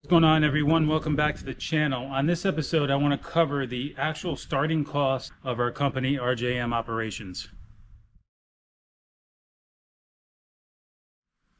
What's going on, everyone? Welcome back to the channel. On this episode, I want to cover the actual starting cost of our company, RJM Operations.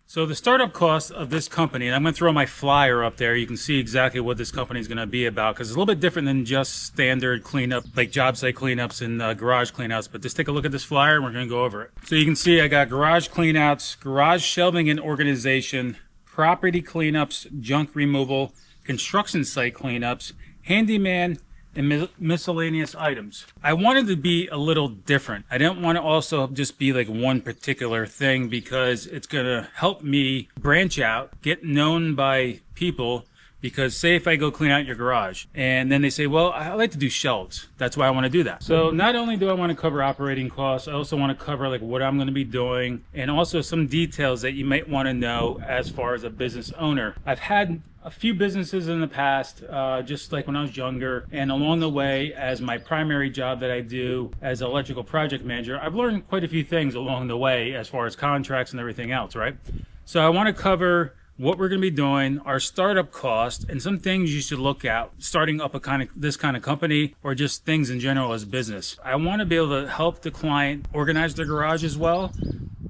So the startup cost of this company, and I'm going to throw my flyer up there. You can see exactly what this company is going to be about, because it's a little bit different than just standard cleanup, like job site cleanups and garage cleanouts. But just take a look at this flyer, and we're going to go over it. So you can see I got garage cleanouts, garage shelving and organization, property cleanups, junk removal, construction site cleanups, handyman, and miscellaneous items. I wanted to be a little different. I didn't want to also just be like one particular thing, because it's going to help me branch out, get known by people. Because say if I go clean out your garage and then they say, well, I like to do shelves. That's why I want to do that. So not only do I want to cover operating costs, I also want to cover like what I'm going to be doing, and also some details that you might want to know as far as a business owner. I've had a few businesses in the past, just like when I was younger, and along the way, as my primary job that I do as an electrical project manager, I've learned quite a few things along the way as far as contracts and everything else, right? So I want to cover what we're going to be doing, our startup cost, and some things you should look at starting up this kind of company, or just things in general as business. I want to be able to help the client organize their garage as well,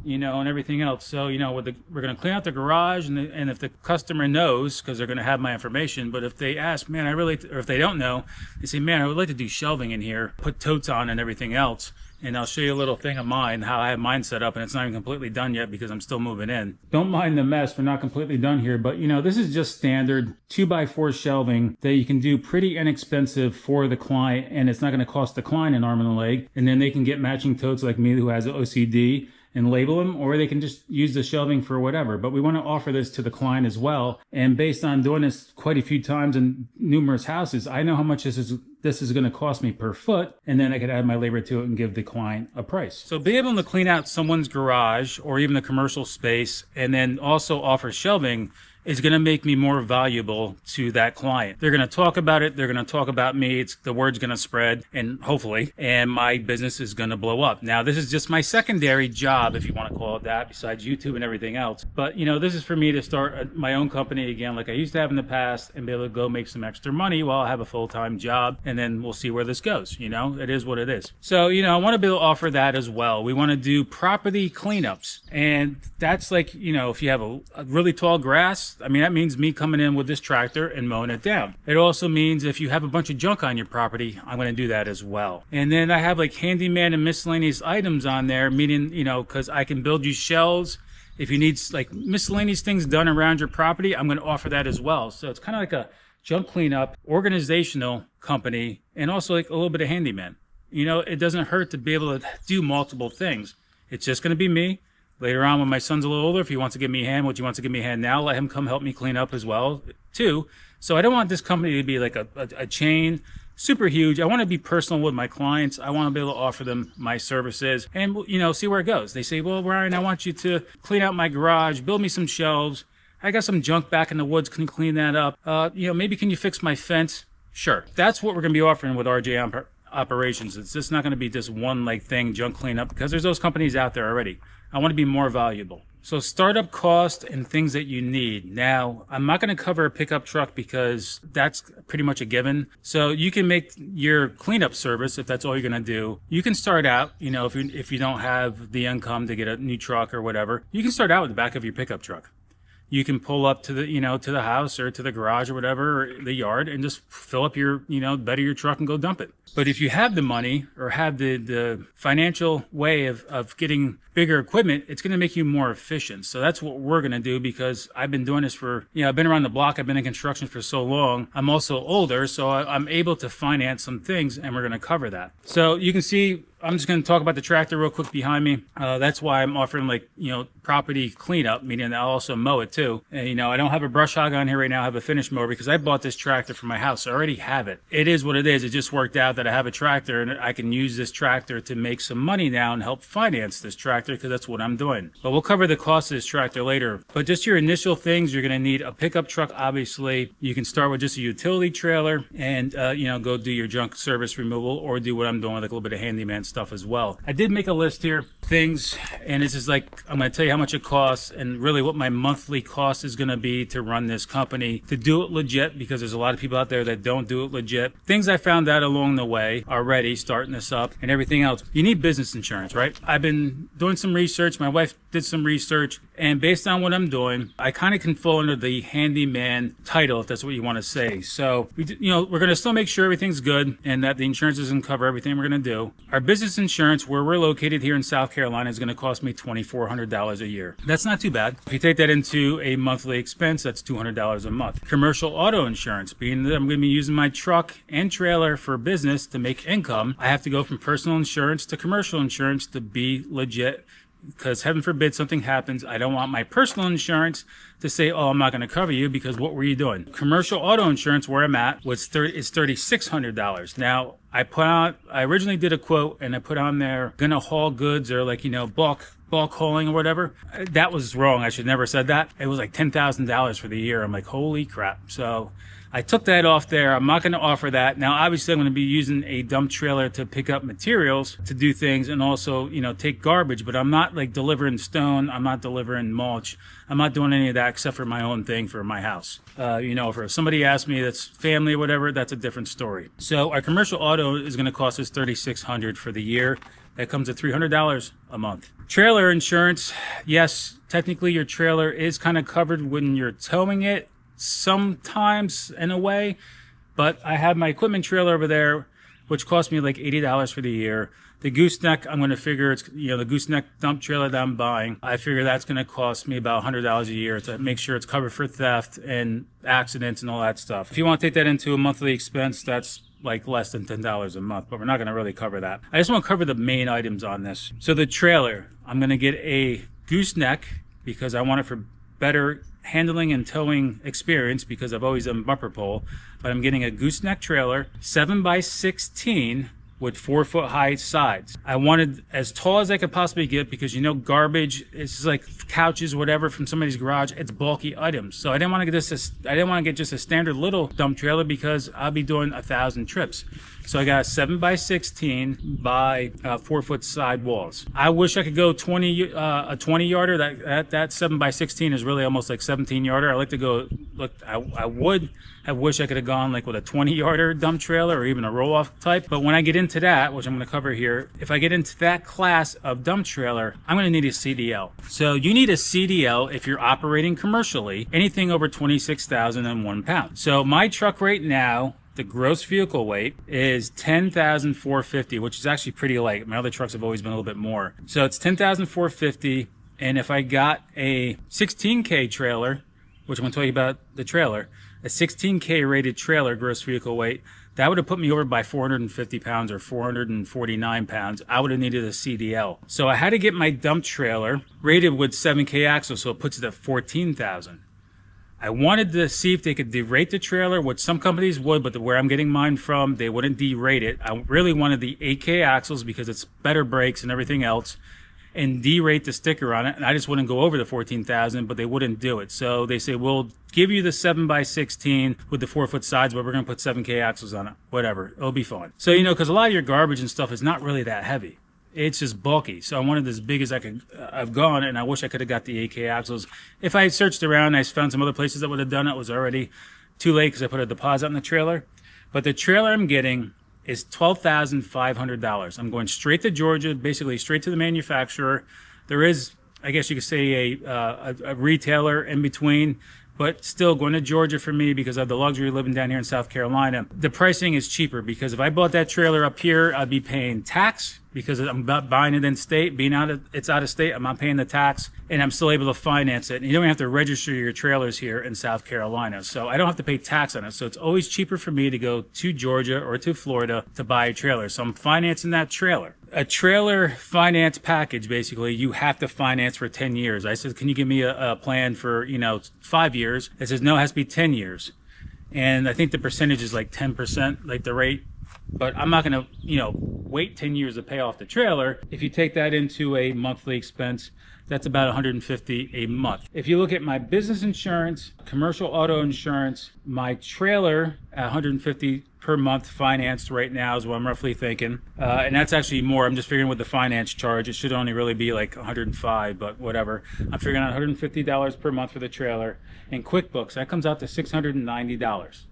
and everything else. So, we're going to clean out the garage, and if the customer knows, because they're going to have my information, but if they ask, man, or if they don't know, they say, man, I would like to do shelving in here, put totes on and everything else. And I'll show you a little thing of mine, how I have mine set up, and it's not even completely done yet because I'm still moving in. Don't mind the mess, we're not completely done here, but this is just standard 2x4 shelving that you can do pretty inexpensive for the client, and it's not going to cost the client an arm and a leg. And then they can get matching totes like me, who has OCD, and label them, or they can just use the shelving for whatever. But we want to offer this to the client as well. And based on doing this quite a few times in numerous houses, I know how much this is going to cost me per foot, and then I could add my labor to it and give the client a price. So being able to clean out someone's garage or even a commercial space, and then also offer shelving, is going to make me more valuable to that client. They're going to talk about it. They're going to talk about me. The word's going to spread, and hopefully, and my business is going to blow up. Now, this is just my secondary job, if you want to call it that, besides YouTube and everything else. But, this is for me to start my own company again, like I used to have in the past, and be able to go make some extra money while I have a full-time job. And then we'll see where this goes. It is what it is. So, I want to be able to offer that as well. We want to do property cleanups. And that's like, if you have a really tall grass, that means me coming in with this tractor and mowing it down. It also means if you have a bunch of junk on your property, I'm going to do that as well. And then I have like handyman and miscellaneous items on there, meaning, because I can build you shelves. If you need like miscellaneous things done around your property, I'm going to offer that as well. So it's kind of like a junk cleanup, organizational company, and also like a little bit of handyman. It doesn't hurt to be able to do multiple things. It's just going to be me. Later on, when my son's a little older, if he wants to give me a hand, which he wants to give me a hand now, let him come help me clean up as well, too. So I don't want this company to be like a chain, super huge. I want to be personal with my clients. I want to be able to offer them my services and, see where it goes. They say, well, Ryan, I want you to clean out my garage, build me some shelves. I got some junk back in the woods. Can you clean that up? Maybe can you fix my fence? Sure. That's what we're going to be offering with RJM Operations. It's just not going to be just one like thing, junk cleanup, because there's those companies out there already. I want to be more valuable. So startup cost and things that you need. Now, I'm not going to cover a pickup truck because that's pretty much a given. So you can make your cleanup service, if that's all you're going to do. You can start out, if you don't have the income to get a new truck or whatever, you can start out with the back of your pickup truck. You can pull up to the, to the house or to the garage or whatever, or the yard, and just fill up your, bed of your truck and go dump it. But if you have the money or have the financial way of getting bigger equipment, it's going to make you more efficient. So that's what we're going to do, because I've been doing this for, I've been around the block. I've been in construction for so long. I'm also older, so I'm able to finance some things, and we're going to cover that. So you can see, I'm just going to talk about the tractor real quick behind me. That's why I'm offering property cleanup, meaning I'll also mow it too. And, I don't have a brush hog on here right now. I have a finish mower because I bought this tractor for my house. So I already have it. It is what it is. It just worked out that I have a tractor, and I can use this tractor to make some money now and help finance this tractor, because that's what I'm doing. But we'll cover the cost of this tractor later. But just your initial things, you're going to need a pickup truck, obviously. You can start with just a utility trailer and, go do your junk service removal, or do what I'm doing, like a little bit of handyman stuff as well. I did make a list here, things, and this is like, I'm going to tell you how much it costs and really what my monthly cost is going to be to run this company, to do it legit, because there's a lot of people out there that don't do it legit. Things I found out along the way already, starting this up and everything else. You need business insurance, right? I've been doing some research. My wife did some research, and based on what I'm doing, I kind of can fall under the handyman title, if that's what you want to say. So, we're going to still make sure everything's good and that the insurance is going to cover everything we're going to do. Our business insurance, where we're located here in South Carolina, is going to cost me $2,400 a year. That's not too bad. If you take that into a monthly expense, that's $200 a month. Commercial auto insurance, being that I'm going to be using my truck and trailer for business to make income, I have to go from personal insurance to commercial insurance to be legit, because heaven forbid something happens. I don't want my personal insurance to say, oh, I'm not going to cover you because what were you doing? Commercial auto insurance, where I'm at, is $3,600. Now, I originally did a quote and I put on there, gonna haul goods or like, bulk hauling or whatever. That was wrong. I should never have said that. It was like $10,000 for the year. I'm like, holy crap. So I took that off there. I'm not going to offer that. Now, obviously, I'm going to be using a dump trailer to pick up materials to do things and also, take garbage, but I'm not like delivering stone. I'm not delivering mulch. I'm not doing any of that except for my own thing for my house. If somebody asks me that's family or whatever, that's a different story. So our commercial auto is going to cost us $3,600 for the year. That comes at $300 a month. Trailer insurance, yes, technically your trailer is kind of covered when you're towing it, sometimes in a way, but I have my equipment trailer over there, which cost me like $80 for the year. The gooseneck, I'm going to figure it's, the gooseneck dump trailer that I'm buying, I figure that's going to cost me about $100 a year to make sure it's covered for theft and accidents and all that stuff. If you want to take that into a monthly expense, that's like less than $10 a month, but we're not going to really cover that. I just want to cover the main items on this. So the trailer, I'm going to get a gooseneck because I want it for better handling and towing experience because I've always done bumper pull, but I'm getting a gooseneck trailer, 7x16 with 4-foot high sides. I wanted as tall as I could possibly get because garbage is like couches, whatever, from somebody's garage. It's bulky items, so I didn't want to get just a standard little dump trailer because I'll be doing 1,000 trips. So I got a 7x16 by 4-foot side walls. I wish I could go a 20 yarder. That 7x16 is really almost like 17 yarder. I like to go. Look, I would have wished I could have gone like with a 20 yarder dump trailer or even a roll off type. But when I get into that, which I'm going to cover here, if I get into that class of dump trailer, I'm going to need a CDL. So you need a CDL if you're operating commercially, anything over 26,001 pounds. So my truck right now, the gross vehicle weight is 10,450, which is actually pretty light. My other trucks have always been a little bit more. So it's 10,450. And if I got a 16K trailer, which I'm going to tell you about the trailer, a 16K rated trailer gross vehicle weight, that would have put me over by 450 pounds or 449 pounds. I would have needed a CDL. So I had to get my dump trailer rated with 7K axles, so it puts it at 14,000. I wanted to see if they could derate the trailer, which some companies would, but where I'm getting mine from, they wouldn't derate it. I really wanted the 8K axles because it's better brakes and everything else, and derate the sticker on it. And I just wouldn't go over the 14,000, but they wouldn't do it. So they say, we'll give you the 7x16 with the 4-foot sides, but we're going to put 7K axles on it. Whatever, it'll be fine. So, because a lot of your garbage and stuff is not really that heavy. It's just bulky. So I wanted as big as I could have gone, and I wish I could have got the 8K axles. If I had searched around, I found some other places that would have done it. It was already too late because I put a deposit on the trailer. But the trailer I'm getting is $12,500. I'm going straight to Georgia, basically straight to the manufacturer. There is, I guess you could say, a retailer in between, but still going to Georgia for me because I have the luxury of living down here in South Carolina. The pricing is cheaper because if I bought that trailer up here, I'd be paying tax because I'm buying it in state. It's out of state, I'm not paying the tax, and I'm still able to finance it. And you don't have to register your trailers here in South Carolina, so I don't have to pay tax on it. So it's always cheaper for me to go to Georgia or to Florida to buy a trailer. So I'm financing that trailer. A trailer finance package, basically, you have to finance for 10 years. I said, can you give me a plan for 5 years? It says, no, it has to be 10 years. And I think the percentage is like 10%, like the rate but I'm not going to, wait 10 years to pay off the trailer. If you take that into a monthly expense, that's about $150 a month. If you look at my business insurance, commercial auto insurance, my trailer at $150 per month financed right now is what I'm roughly thinking. And that's actually more. I'm just figuring with the finance charge, it should only really be like $105, but whatever. I'm figuring out $150 per month for the trailer. And QuickBooks, that comes out to $690.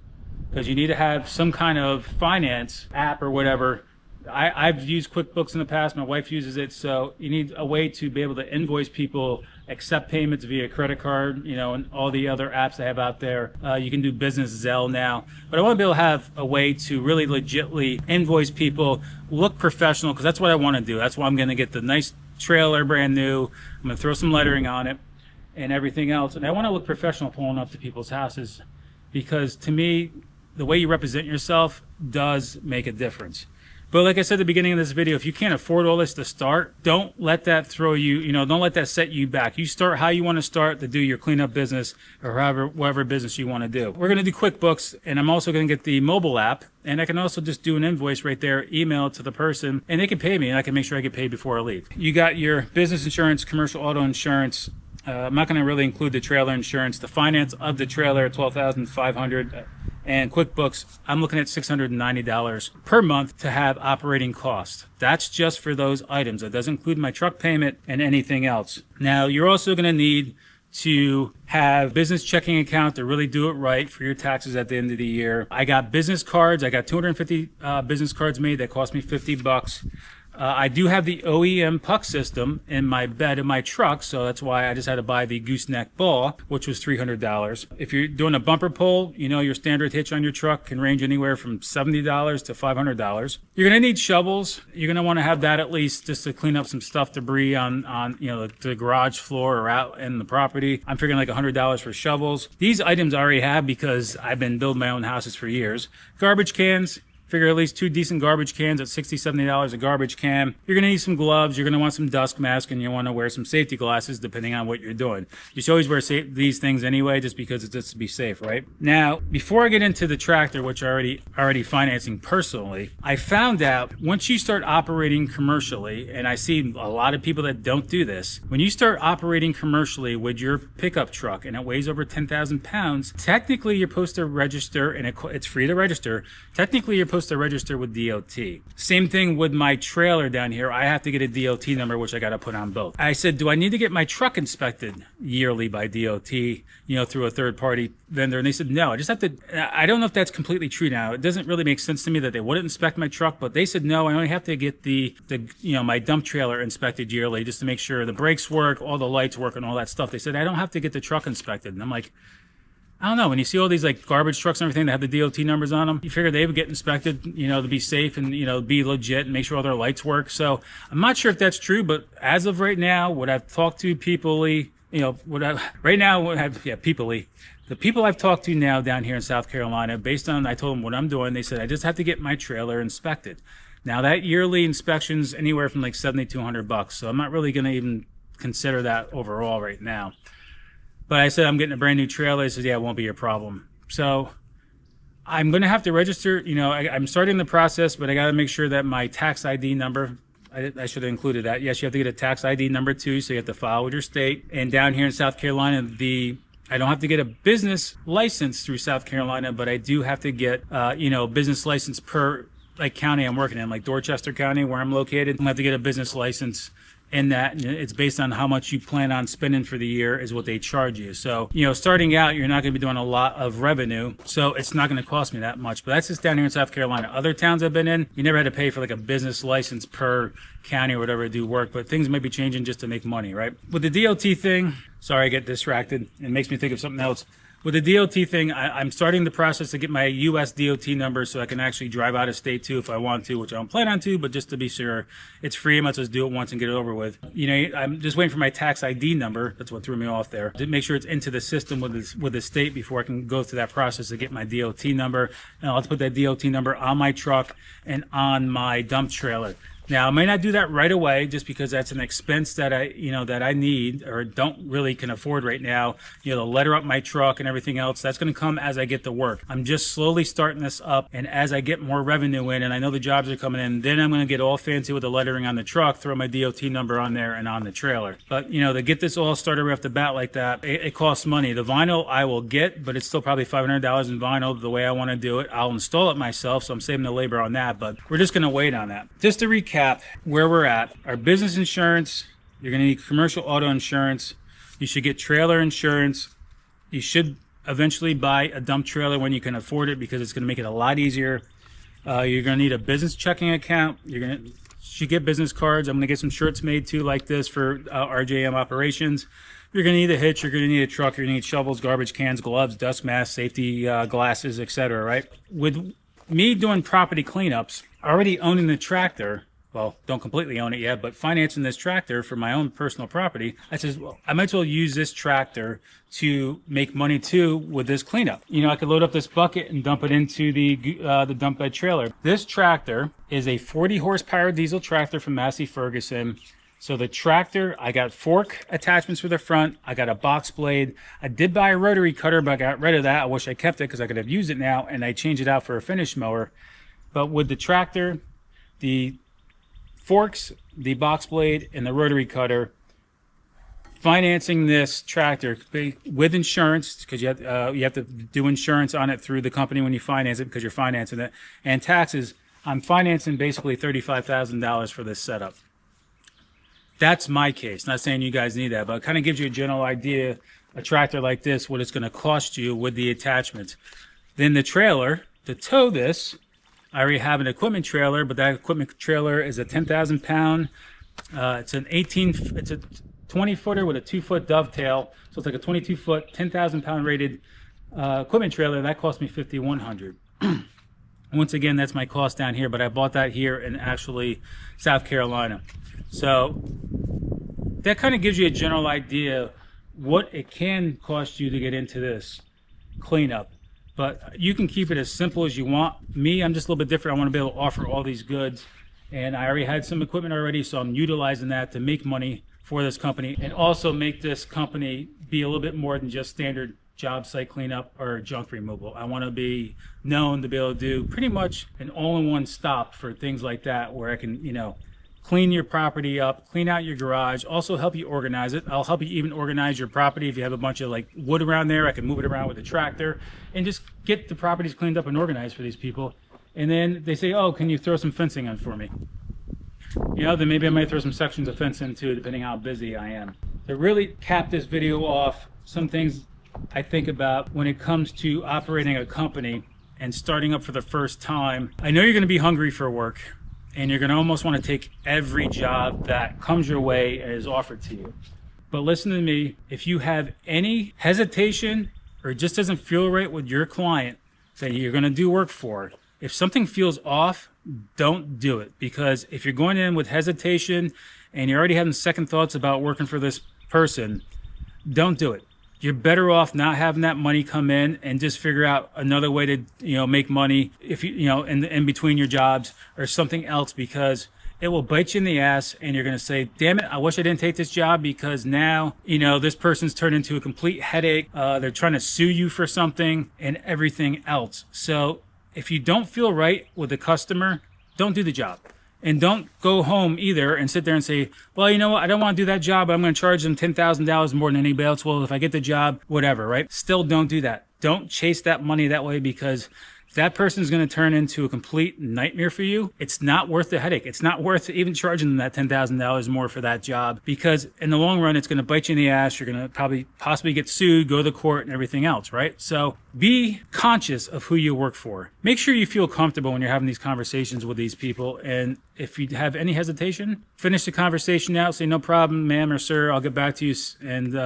Because you need to have some kind of finance app or whatever. I've used QuickBooks in the past. My wife uses it. So you need a way to be able to invoice people, accept payments via credit card, and all the other apps they have out there. You can do Business Zelle now. But I want to be able to have a way to really legitly invoice people, look professional, because that's what I want to do. That's why I'm going to get the nice trailer, brand new. I'm going to throw some lettering on it and everything else. And I want to look professional pulling up to people's houses, because to me, the way you represent yourself does make a difference. But like I said at the beginning of this video, if you can't afford all this to start, don't let that throw you, don't let that set you back. You start how you want to start to do your cleanup business or whatever business you want to do. We're going to do QuickBooks, and I'm also going to get the mobile app, and I can also just do an invoice right there, email it to the person, and they can pay me, and I can make sure I get paid before I leave. You got your business insurance, commercial auto insurance. I'm not going to really include the trailer insurance. The finance of the trailer, $12,500. And QuickBooks, I'm looking at $690 per month to have operating costs. That's just for those items. It doesn't include my truck payment and anything else. Now, you're also going to need to have business checking account to really do it right for your taxes at the end of the year. I got business cards. I got 250 business cards made that cost me $50. I do have the OEM puck system in my bed of my truck, so that's why I just had to buy the gooseneck ball, which was $300. If you're doing a bumper pull, your standard hitch on your truck can range anywhere from $70 to $500. You're going to need shovels. You're going to want to have that at least just to clean up some stuff, debris on the garage floor or out in the property. I'm figuring like $100 for shovels. These items I already have because I've been building my own houses for years. Garbage cans. Figure at least 2 decent garbage cans at $60, $70 a garbage can. You're going to need some gloves. You're going to want some dust mask, and you want to wear some safety glasses depending on what you're doing. You should always wear these things anyway, just because it's just to be safe, right? Now, before I get into the tractor, which I already financing personally, I found out once you start operating commercially, and I see a lot of people that don't do this, when you start operating commercially with your pickup truck and it weighs over 10,000 pounds, technically you're supposed to register, and it's free to register. Technically, you're supposed to register with DOT. Same thing with my trailer down here. I have to get a DOT number, which I got to put on both. I said, do I need to get my truck inspected yearly by DOT, through a third-party vendor? And they said, no, I just have to. I don't know if that's completely true now. It doesn't really make sense to me that they wouldn't inspect my truck, but they said, no, I only have to get my dump trailer inspected yearly just to make sure the brakes work, all the lights work, and all that stuff. They said, I don't have to get the truck inspected. And I'm like, I don't know. When you see all these like garbage trucks and everything that have the DOT numbers on them, you figure they would get inspected, to be safe and, be legit and make sure all their lights work. So I'm not sure if that's true, but as of right now, what I've talked to peoplely, the people I've talked to now down here in South Carolina, based on, I told them what I'm doing, they said, I just have to get my trailer inspected. Now that yearly inspection's anywhere from like $7,200. So I'm not really going to even consider that overall right now. But I said, I'm getting a brand new trailer. He says, yeah, it won't be a problem. So I'm going to have to register. I'm starting the process, but I got to make sure that my tax ID number, I should have included that. Yes, you have to get a tax ID number too. So you have to file with your state. And down here in South Carolina, I don't have to get a business license through South Carolina, but I do have to get, business license per county I'm working in, like Dorchester County where I'm located. I have to get a business license. And that it's based on how much you plan on spending for the year is what they charge you. So, starting out, you're not going to be doing a lot of revenue. So it's not going to cost me that much. But that's just down here in South Carolina. Other towns I've been in, you never had to pay for like a business license per county or whatever to do work. But things might be changing just to make money, right? With the DOT thing, sorry, I get distracted. It makes me think of something else. With the DOT thing, I'm starting the process to get my U.S. DOT number so I can actually drive out of state too if I want to, which I don't plan on to, but just to be sure it's free. I might just do it once and get it over with. I'm just waiting for my tax ID number. That's what threw me off there. To make sure it's into the system with the state before I can go through that process to get my DOT number. And I'll have to put that DOT number on my truck and on my dump trailer. Now, I may not do that right away just because that's an expense that I need or don't really can afford right now. To letter up my truck and everything else, that's going to come as I get the work. I'm just slowly starting this up, and as I get more revenue in and I know the jobs are coming in, then I'm going to get all fancy with the lettering on the truck, throw my DOT number on there and on the trailer. But, to get this all started right off the bat like that, it costs money. The vinyl I will get, but it's still probably $500 in vinyl the way I want to do it. I'll install it myself, so I'm saving the labor on that, but we're just going to wait on that. Just to recap where we're at, our business insurance, you're going to need commercial auto insurance. You should get trailer insurance. You should eventually buy a dump trailer when you can afford it because it's going to make it a lot easier. You're going to need a business checking account. Should get business cards. I'm going to get some shirts made too like this for RJM Operations. You're going to need a hitch. You're going to need a truck. You're going to need shovels, garbage cans, gloves, dust masks, safety glasses, etc. Right? With me doing property cleanups, already owning the tractor, well, don't completely own it yet, but financing this tractor for my own personal property, I says, well, I might as well use this tractor to make money too with this cleanup. I could load up this bucket and dump it into the dump bed trailer. This tractor is a 40 horsepower diesel tractor from Massey Ferguson. So the tractor, I got fork attachments for the front. I got a box blade. I did buy a rotary cutter, but I got rid of that. I wish I kept it because I could have used it now, and I changed it out for a finish mower. But with the tractor, the forks, the box blade, and the rotary cutter, financing this tractor with insurance, because you have to do insurance on it through the company when you finance it because you're financing it, and taxes, I'm financing basically $35,000 for this setup. That's my case. Not saying you guys need that, but it kind of gives you a general idea, a tractor like this, what it's going to cost you with the attachments. Then the trailer, to tow this, I already have an equipment trailer, but that equipment trailer is a 10,000 pound. It's a 20 footer with a 2-foot dovetail. So it's like a 22 foot, 10,000 pound rated equipment trailer. That cost me $5,100. Once again, that's my cost down here, but I bought that here in actually South Carolina. So that kind of gives you a general idea what it can cost you to get into this cleanup. But you can keep it as simple as you want. Me, I'm just a little bit different. I want to be able to offer all these goods. And I already had some equipment already, so I'm utilizing that to make money for this company and also make this company be a little bit more than just standard job site cleanup or junk removal. I want to be known to be able to do pretty much an all-in-one stop for things like that, where I can, clean your property up, clean out your garage, also help you organize it. I'll help you even organize your property. If you have a bunch of wood around there, I can move it around with a tractor and just get the properties cleaned up and organized for these people. And then they say, oh, can you throw some fencing in for me? Then maybe I might throw some sections of fence in too, depending how busy I am. To really cap this video off, some things I think about when it comes to operating a company and starting up for the first time. I know you're going to be hungry for work, and you're going to almost want to take every job that comes your way and is offered to you. But listen to me, if you have any hesitation or it just doesn't feel right with your client that you're going to do work for, if something feels off, don't do it. Because if you're going in with hesitation and you're already having second thoughts about working for this person, don't do it. You're better off not having that money come in and just figure out another way to, make money if in between your jobs or something else, because it will bite you in the ass and you're going to say, damn it, I wish I didn't take this job because now, this person's turned into a complete headache. They're trying to sue you for something and everything else. So if you don't feel right with the customer, don't do the job. And don't go home either and sit there and say, well, you know what, I don't want to do that job, but I'm going to charge them $10,000 more than anybody else. Well, if I get the job, whatever, right? Still don't do that. Don't chase that money that way, because that person is going to turn into a complete nightmare for you. It's not worth the headache. It's not worth even charging them that $10,000 more for that job, because in the long run, it's going to bite you in the ass. You're going to possibly get sued, go to court, and everything else, right? So be conscious of who you work for. Make sure you feel comfortable when you're having these conversations with these people. And if you have any hesitation, finish the conversation out. Say, no problem, ma'am or sir, I'll get back to you and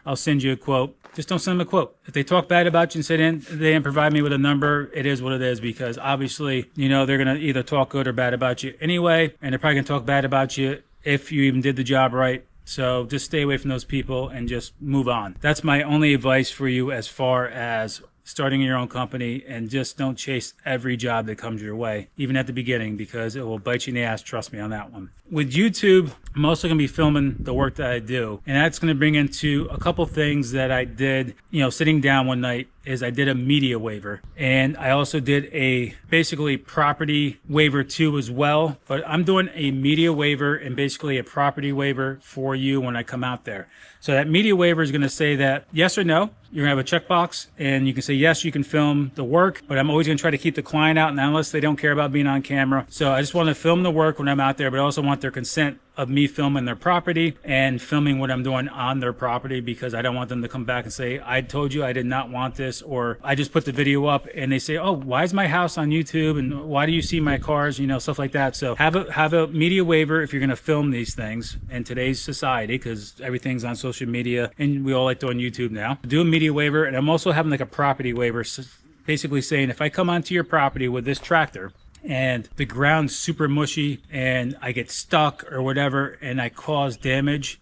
I'll send you a quote. Just don't send them a quote. If they talk bad about you and say they didn't provide me with a number, it is what it is, because obviously, they're going to either talk good or bad about you anyway, and they're probably going to talk bad about you if you even did the job right. So just stay away from those people and just move on. That's my only advice for you as far as starting your own company, and just don't chase every job that comes your way, even at the beginning, because it will bite you in the ass. Trust me on that one. With YouTube, I'm also going to be filming the work that I do, and that's going to bring into a couple things that I did, sitting down one night, is I did a media waiver, and I also did a basically property waiver too as well, but I'm doing a media waiver and basically a property waiver for you when I come out there. So that media waiver is going to say that yes or no. You're going to have a checkbox, and you can say yes, you can film the work, but I'm always going to try to keep the client out, and unless they don't care about being on camera. So I just want to film the work when I'm out there, but I also want their consent of me filming their property and filming what I'm doing on their property, because I don't want them to come back and say, I told you I did not want this, or I just put the video up and they say, oh, why is my house on YouTube, and why do you see my cars, stuff like that. So have a media waiver if you're going to film these things in today's society, because everything's on social media and we all like doing YouTube now. Do a media waiver, and I'm also having like a property waiver, basically saying if I come onto your property with this tractor and the ground's super mushy and I get stuck or whatever and I cause damage,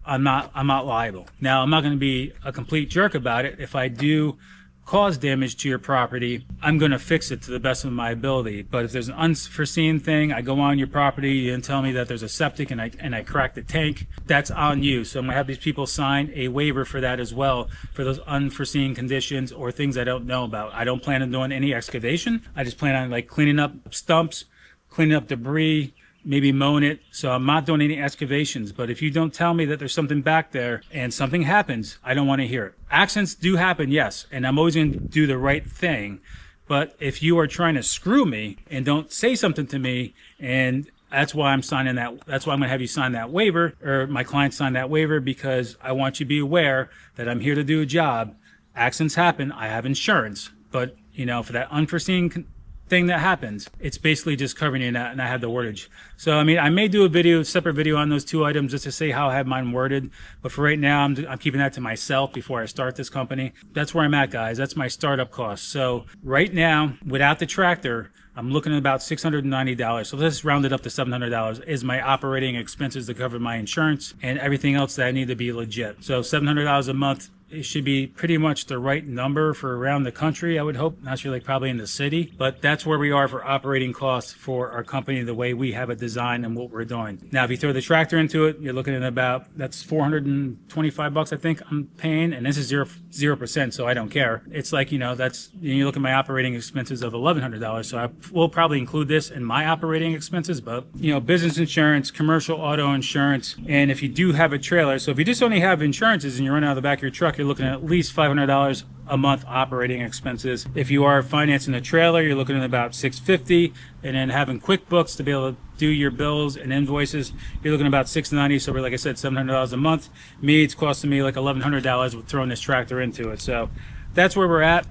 I'm not liable. Now, I'm not going to be a complete jerk about it. If I do cause damage to your property, I'm going to fix it to the best of my ability. But if there's an unforeseen thing, I go on your property, you didn't tell me that there's a septic and I cracked the tank, that's on you. So I'm going to have these people sign a waiver for that as well, for those unforeseen conditions or things I don't know about. I don't plan on doing any excavation. I just plan on like cleaning up stumps, cleaning up debris, maybe mowing it. So I'm not doing any excavations. But if you don't tell me that there's something back there and something happens, I don't want to hear it. Accidents do happen, yes, and I'm always going to do the right thing. But if you are trying to screw me and don't say something to me, and that's why I'm signing that, that's why I'm going to have you sign that waiver, or my client sign that waiver, because I want you to be aware that I'm here to do a job. Accidents happen. I have insurance. But, for that unforeseen thing that happens, it's basically just covering you, and I have the wordage. So I mean, I may do a separate video on those two items just to say how I have mine worded, but for right now I'm keeping that to myself before I start this company. That's where I'm at, guys. That's my startup cost. So right now, without the tractor, I'm looking at about $690. So let's round it up to $700 is my operating expenses to cover my insurance and everything else that I need to be legit. So $700 a month, it should be pretty much the right number for around the country, I would hope. Not sure, like probably in the city, but that's where we are for operating costs for our company, the way we have it designed and what we're doing. Now, if you throw the tractor into it, you're looking at about, that's $425, I think I'm paying, and this is 0%, so I don't care. It's like, that's, you look at my operating expenses of $1,100, so I will probably include this in my operating expenses, but, business insurance, commercial auto insurance, and if you do have a trailer, so if you just only have insurances and you run out of the back of your truck, you're looking at least $500 a month operating expenses. If you are financing a trailer, you're looking at about $650, and then having QuickBooks to be able to do your bills and invoices, you're looking at about $690. So we're, like I said, $700 a month. Me, it's costing me like $1,100 with throwing this tractor into it. So that's where we're at.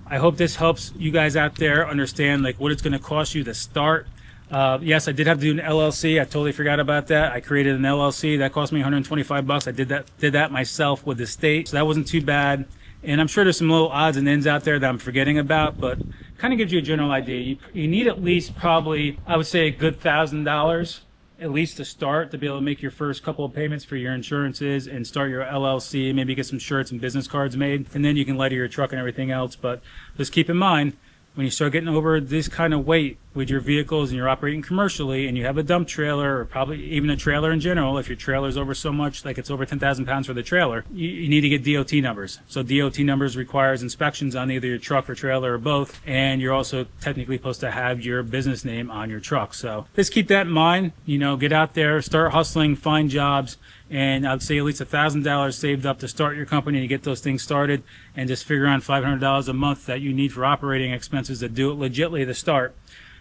I hope this helps you guys out there understand like what it's going to cost you to start. Yes, I did have to do an LLC. I totally forgot about that. I created an LLC that cost me $125. I did that myself with the state, so that wasn't too bad. And I'm sure there's some little odds and ends out there that I'm forgetting about, but kind of gives you a general idea. You need at least probably, I would say, a good $1,000 at least to start, to be able to make your first couple of payments for your insurances and start your LLC, maybe get some shirts and business cards made, and then you can lighter your truck and everything else. But just keep in mind, when you start getting over this kind of weight with your vehicles and you're operating commercially and you have a dump trailer, or probably even a trailer in general, if your trailer's over so much, like it's over 10,000 pounds for the trailer, you need to get DOT numbers. So DOT numbers requires inspections on either your truck or trailer or both, and you're also technically supposed to have your business name on your truck. So just keep that in mind. Get out there, start hustling, find jobs, and I'd say at least $1,000 saved up to start your company and get those things started, and just figure on $500 a month that you need for operating expenses to do it legitly to start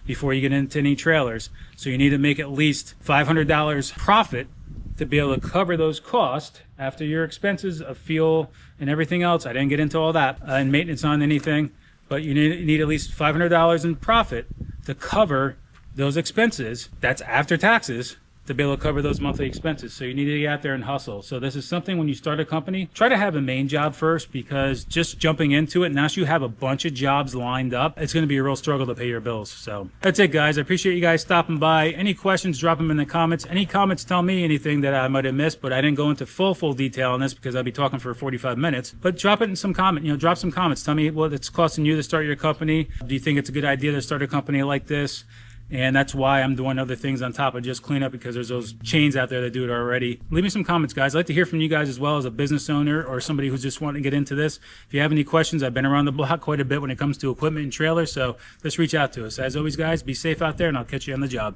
before you get into any trailers. So you need to make at least $500 profit to be able to cover those costs after your expenses of fuel and everything else. I didn't get into all that and maintenance on anything, but you need at least $500 in profit to cover those expenses. That's after taxes, to be able to cover those monthly expenses. So you need to get out there and hustle. So this is something, when you start a company, try to have a main job first, because just jumping into it, now you have a bunch of jobs lined up, it's going to be a real struggle to pay your bills. So that's it, guys. I appreciate you guys stopping by. Any questions, drop them in the comments. Any comments, tell me anything that I might have missed, but I didn't go into full detail on this because I'd be talking for 45 minutes. But drop it in some comment, drop some comments. Tell me what it's costing you to start your company. Do you think it's a good idea to start a company like this? And that's why I'm doing other things on top of just cleanup, because there's those chains out there that do it already. Leave me some comments, guys. I'd like to hear from you guys as well, as a business owner or somebody who's just wanting to get into this. If you have any questions, I've been around the block quite a bit when it comes to equipment and trailers, so just reach out to us. As always, guys, be safe out there, and I'll catch you on the job.